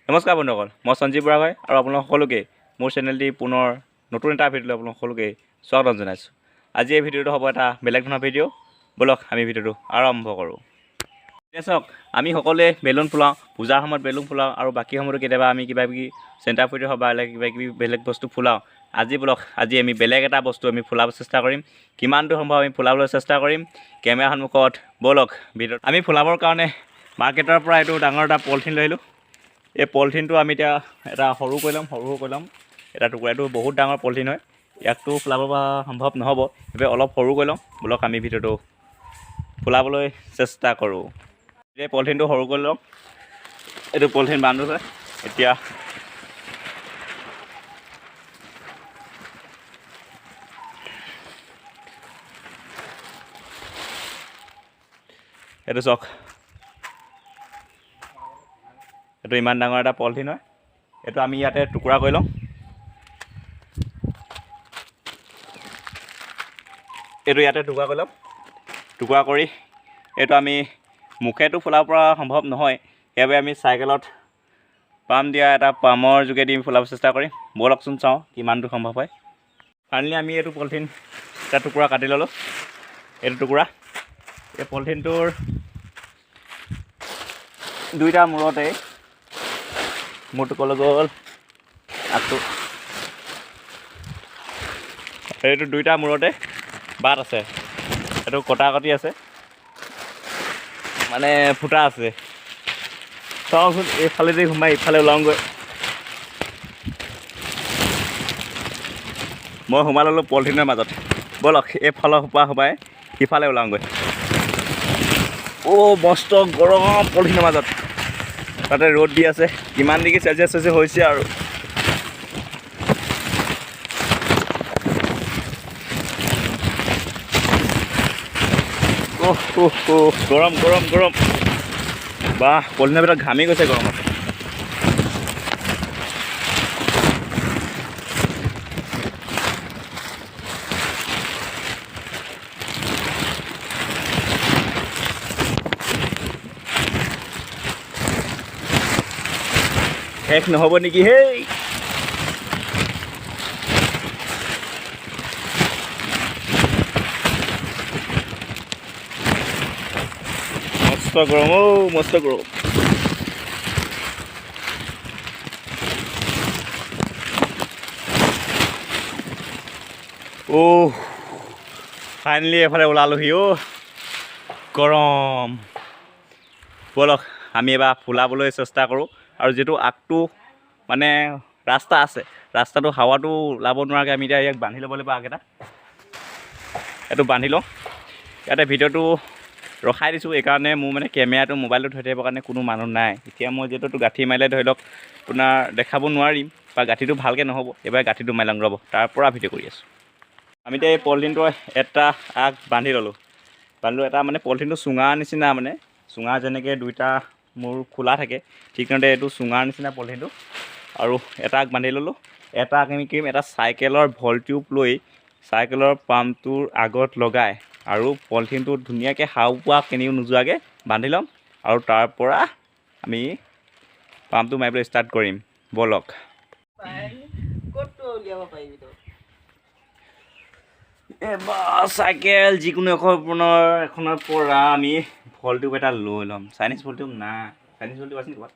নমস্কাৰ বন্ধুসকল, মই সঞ্জীৱ বুঢ়াগোহাঁই আৰু আপোনালোক সকলোকে মোৰ চেনেলটি পুনৰ নতুন এটা ভিডিঅ'লৈ আপোনালোক সকলোকে স্বাগতম জনাইছোঁ। আজি এই ভিডিঅ'টো হ'ব এটা বেলেগ ধৰণৰ ভিডিঅ'। বলক আমি ভিডিঅ'টো আৰম্ভ কৰোঁ। চাওক, আমি সকলোৱে বেলুন ফুলাওঁ, পূজাৰ সময়ত বেলুন ফুলাওঁ আৰু বাকী সময়তো কেতিয়াবা আমি কিবাকিবি চেণ্টাৰ ফুটি হওক বা কিবাকিবি বেলেগ বস্তু ফুলাওঁ। আজি আমি বেলেগ এটা বস্তু আমি ফুলাব চেষ্টা কৰিম। কিমান দূৰ সম্ভৱ আমি ফুলাবলৈ চেষ্টা কৰিম কেমেৰা সন্মুখত। বলক ভিডিঅ'ত আমি ফুলাবৰ কাৰণে মাৰ্কেটৰ পৰা এইটো ডাঙৰ এটা পলিথিন লৈ আহিলোঁ। এই পলিথিনটো আমি এতিয়া এটা সৰু কৰি ল'ম এটা টুকুৰা। এইটো বহুত ডাঙৰ পলিথিন হয়, ইয়াকতো ফুলাব পৰা সম্ভৱ নহ'ব, সেইবাবে অলপ সৰু কৰি ল'ম। বলক আমি ভিডিঅ'টো ফুলাবলৈ চেষ্টা কৰোঁ। এই পলিথিনটো সৰু কৰি ল'ম। এইটো পলিথিন বান্ধো হয়। এতিয়া এইটো চাওক, এইটো ইমান ডাঙৰ এটা পলিথিন হয়। এইটো আমি ইয়াতে টুকুৰা কৰি লওঁ। এইটো ইয়াতে টুকুৰা কৰি ল'ম। টুকুৰা কৰি এইটো আমি মুখেতো ফুলাব পৰা সম্ভৱ নহয়, সেইবাবে আমি চাইকেলত পাম্প দিয়া এটা পামৰ যোগেদি আমি ফুলাব চেষ্টা কৰিম। ব'লকচোন চাওঁ কিমান দূৰ সম্ভৱ হয়। ফাইনেলি আমি এইটো পলিথিন এটা টুকুৰা কাটি ল'লোঁ। এইটো টুকুৰা এই পলিথিনটোৰ দুইটা মূৰতে মূৰটো ক'লৈ গ'ল আগটো, এইটো দুইটা মূৰতে বাট আছে, এইটো কটা কটি আছে, মানে ফুটা আছে। চাওঁচোন এইফালেদি সোমাই ইফালে ওলাওঁগৈ। মই সোমাই ল'লোঁ পলিথিনৰ মাজত। ব'লক এইফালৰ সোপাই সিফালে ওলাওঁগৈ। মস্ত গৰম পলিথিনৰ মাজত, তাতে ৰ'দ দি আছে। কিমান ডিগ্ৰী চেলচিয়াছ হৈছে আৰু। গৰম গৰম গৰম, বাহ পলিথিনৰ ভিতৰত ঘামি গৈছে গৰমত। শেষ নহ'ব নেকি হেই? মস্ত গৰম, মস্ত গৰম। ফাইনেলি এফালে ওলালোহি। গৰম। ব'লক আমি এবাৰ ফুলাবলৈ চেষ্টা কৰোঁ। আৰু যিটো আগটো মানে ৰাস্তা আছে, ৰাস্তাটো হাৱাটো ওলাব নোৱাৰাকৈ আমি এতিয়া ইয়াক বান্ধি ল'ব লাগিব। আগেটা এইটো বান্ধি লওঁ। ইয়াতে ভিডিঅ'টো ৰখাই দিছোঁ, এইকাৰণে মোৰ মানে কেমেৰাটো মোবাইলটো থৈ থাকিবৰ কাৰণে কোনো মানুহ নাই। এতিয়া মই যিহেতু গাঁঠি মাৰিলে ধৰি লওক আপোনাৰ দেখাব নোৱাৰিম বা গাঁঠিটো ভালকৈ নহ'ব। এইবাৰ গাঁঠিটো মাৰি লওঁ ৰ'ব, তাৰপৰা ভিডিঅ' কৰি আছোঁ। আমি এতিয়া এই পলিথিনটো এটা আগ বান্ধি ল'লোঁ। এটা মানে পলিথিনটো চুঙাৰ নিচিনা, মানে চুঙা যেনেকৈ দুইটা মূৰ খোলা থাকে, ঠিক তেনেদৰে এইটো চুঙাৰ নিচিনা পলিথিনটো। আৰু এটা আগ বান্ধি ল'লোঁ। এটা আগ আমি কৰিম, এটা চাইকেলৰ ভল টিউব লৈ চাইকেলৰ পাম্পটোৰ আগত লগাই আৰু পলিথিনটো ধুনীয়াকৈ হাওঁপোৱা কেনিও নোযোৱাকৈ বান্ধি ল'ম। আৰু তাৰপৰা আমি পাম্পটো মাৰিবলৈ ষ্টাৰ্ট কৰিম। ব'লক এবাৰ চাইকেল যিকোনো এখনৰ পৰা আমি ভল টিউব এটা লৈ ল'ম। চাইনিজ ভল টিউব নাই, চাইনিজ ভল টিউব আছে নেকি ক'ৰবাত?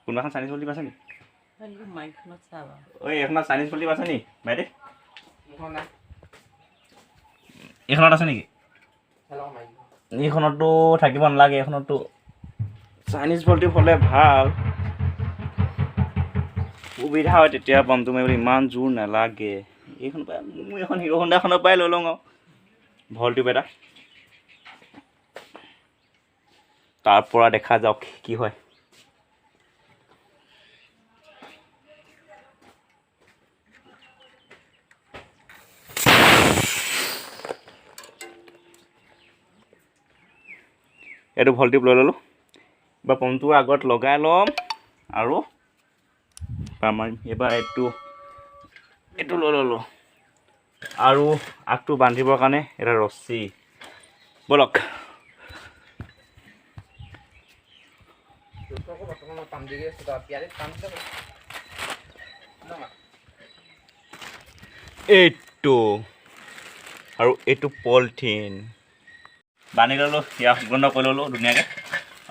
কোনোবা এখন চাইনিজ ভল টিউব আছে নেকি? এইখনত চাইনিজ ভল টিউব আছে নেকি বাইদেউ? এইখনত আছে নেকি? এইখনতো থাকিব নালাগে, এইখনতো চাইনিজ ভল টিউব হ'লে ভাল সুবিধা হয়, তেতিয়া পাম্পটো মাৰিবলৈ ইমান জোৰ নালাগে। এইখন পাই মোৰ এখন হিৰ' হোণ্ডাখনৰ পৰাই লৈ লওঁ আৰু ভল টিউব এটা, তাৰপৰা দেখা যাওক কি হয়। এইটো ভল টিউব লৈ ল'লোঁ। বা পাম্পটো আগত লগাই ল'ম আৰু মাৰিম। এইবাৰ এইটো লৈ ল'লোঁ আৰু আগটো বান্ধিবৰ কাৰণে এটা ৰছী। ব'লক এইটো আৰু এইটো পলিথিন বান্ধি ল'লোঁ, ইয়াক সম্পূৰ্ণ কৰি ল'লোঁ ধুনীয়াকৈ।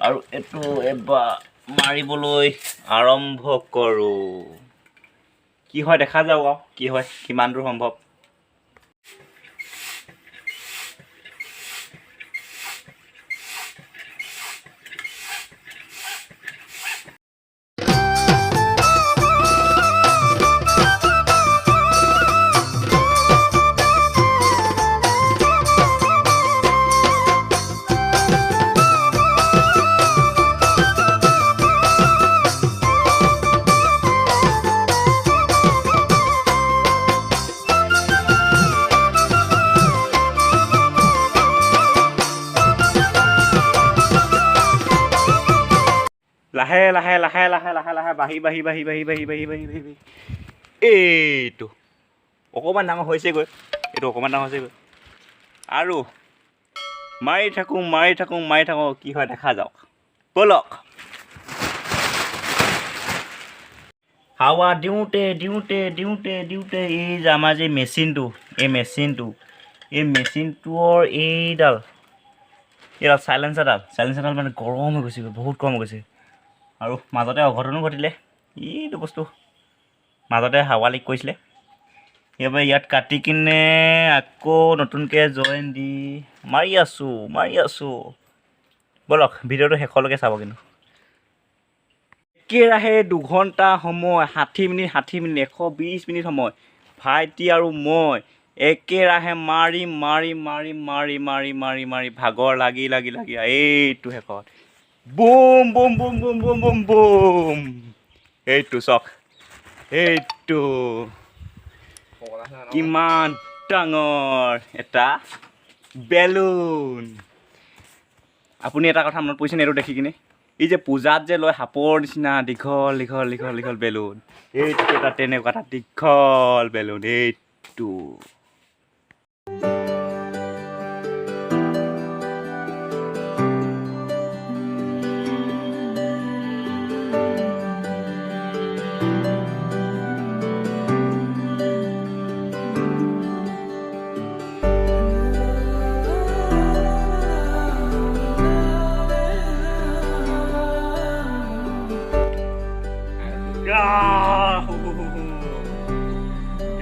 আৰু এইটো এবাৰ মাৰিবলৈ আৰম্ভ কৰোঁ। কি হয় দেখা যাওক আৰু কি হয়, কিমান দূৰ সম্ভৱ। লাহে লাহে লাহে লাহে লাহে লাহে বাঢ়ি বাঢ়ি বাঢ়ি বাঢ়ি বাঢ়ি বাঢ়ি বাঢ়ি বাঢ়ি বাঢ়ি এইটো অকণমান ডাঙৰ হৈছেগৈ, এইটো অকণমান ডাঙৰ হৈছেগৈ। আৰু মাৰি থাকোঁ মাৰি থাকোঁ মাৰি থাকোঁ, কি হয় দেখা যাওক ব'লক। হাৱা দিওঁতে দিওঁতে দিওঁতে দিওঁতে এই যে আমাৰ যে মেচিনটো, এই মেচিনটোৰ এইডাল চাইলেঞ্চাৰডাল মানে গৰম হৈ গৈছে, বহুত গৰম হৈ গৈছে। আৰু মাজতে অঘটনো ঘটিলে, এইটো বস্তু মাজতে হাৱা লিক কৰিছিলে। সেইবাবে ইয়াত কাটি কিনে আকৌ নতুনকৈ জইন দি মাৰি আছোঁ। ব'লক ভিডিঅ'টো শেষলৈকে চাব। কিন্তু একেৰাহে 2 ঘণ্টা সময়, 60 মিনিট 120 মিনিট সময় ভাইটি আৰু মই একেৰাহে মাৰি ভাগৰ লাগি এইটো শেষত boom boom boom boom boom boom boom. এইটো চাওক, এইটো কিমান ডাঙৰ এটা বেলুন। আপুনি এটা কথা মনত পৰিছেনে এইটো দেখি কিনে? এই যে পূজাত যে লয় সাপৰ নিচিনা দীঘল দীঘল দীঘল দীঘল বেলুন, এইটো এটা তেনেকুৱা এটা দীঘল বেলুন। এইটো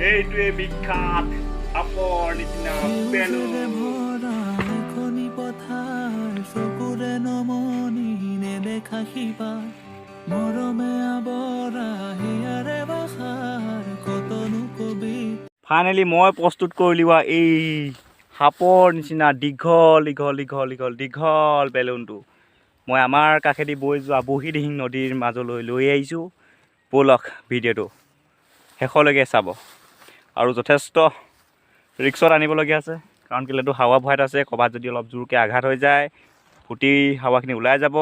এইটোৱে বিখ্যাত সাপৰ নিচিনা বেলুন। চকুৰে নমনি নেদেখা শিপা মৰমে আৱৰা হিয়াৰে বাসাৰ কতনো কবি। ফাইনেলি মই প্ৰস্তুত কৰিলোঁ এই সাপৰ নিচিনা দীঘল দীঘল দীঘল দীঘল দীঘল বেলুনটো মই আমাৰ কাষেদি বৈ যোৱা বুঢ়ীদিহিং নদীৰ মাজলৈ লৈ আহিছোঁ। ব'লক ভিডিঅ'টো শেষলৈকে চাব। আৰু যথেষ্ট ৰিক্সত আনিবলগীয়া আছে, কাৰণ কেলেতো হাৱা ভৰাইত আছে, ক'ৰবাত যদি অলপ জোৰকৈ আঘাত হৈ যায় ফুটি হাৱাখিনি ওলাই যাব।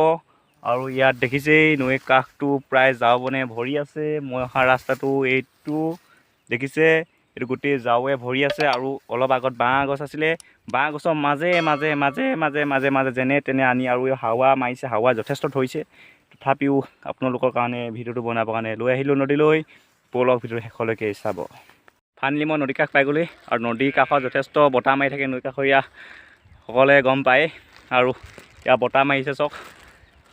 আৰু ইয়াত দেখিছেই নৈৰ কাষটো প্ৰায় ঝাৰুবনে ভৰি আছে। মই অহা ৰাস্তাটো এইটো দেখিছে, এইটো গোটেই ঝাৰুৱে ভৰি আছে। আৰু অলপ আগত বাঁহ গছ আছিলে, বাঁহ গছৰ মাজে মাজে মাজে মাজে মাজে মাজে যেনে তেনে আনি আৰু হাৱা মাৰিছে, হাৱা যথেষ্ট ধৰিছে। তথাপিও আপোনালোকৰ কাৰণে ভিডিঅ'টো বনাবৰ কাৰণে লৈ আহিলোঁ নদীলৈ। ব'লক ভিডিঅ'টো শেষলৈকে চাব। ফাইনেলি মই নদী কাষ পাই গ'লোহি, আৰু নদীৰ কাষত যথেষ্ট বতাহ মাৰি থাকে, নৈ কাষৰীয়া সকলে গম পায়। আৰু ইয়াৰ বতাহ মাৰিছে চাওক,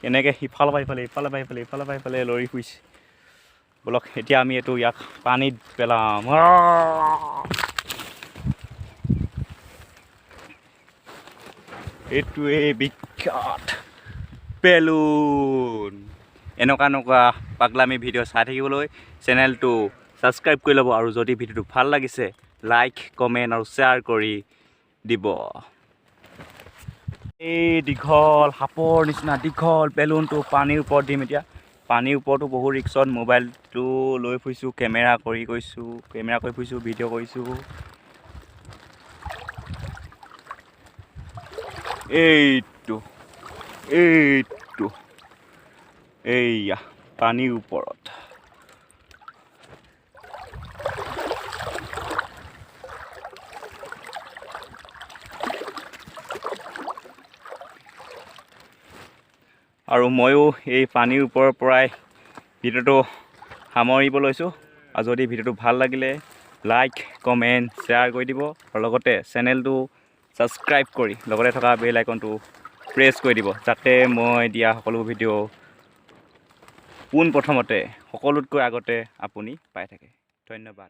এনেকৈ সিফালৰ পৰা ইফালে লৰি ফুৰিছে। ব'লক এতিয়া আমি ইয়াক পানীত পেলাম। এইটোৱে বিখ্যাত বেলুন। এনেকুৱা পাগলামি ভিডিঅ' চাই থাকিবলৈ চেনেলটো ছাবস্ক্ৰাইব কৰি ল'ব। আৰু যদি ভিডিঅ'টো ভাল লাগিছে লাইক কমেণ্ট আৰু শ্বেয়াৰ কৰি দিব। এই দীঘল সাপৰ নিচিনা দীঘল বেলুনটো পানীৰ ওপৰত দিম এতিয়া। পানীৰ ওপৰতো বহু ৰিক্সত মোবাইলটো লৈ ফুৰিছোঁ, কেমেৰা কৰি ফুৰিছোঁ, ভিডিঅ' কৰিছোঁ। এইটো এইয়া পানীৰ ওপৰত। আৰু ময়ো এই পানীৰ ওপৰৰ পৰাই ভিডিঅ'টো সামৰিব লৈছোঁ। আৰু যদি ভিডিঅ'টো ভাল লাগিলে লাইক কমেণ্ট শ্বেয়াৰ কৰি দিব আৰু লগতে চেনেলটো ছাবস্ক্ৰাইব কৰি লগতে থকা বেল আইকনটো প্ৰেছ কৰি দিব, যাতে মই দিয়া সকলো ভিডিঅ' পোনপ্ৰথমতে সকলোতকৈ আগতে আপুনি পাই থাকে। ধন্যবাদ।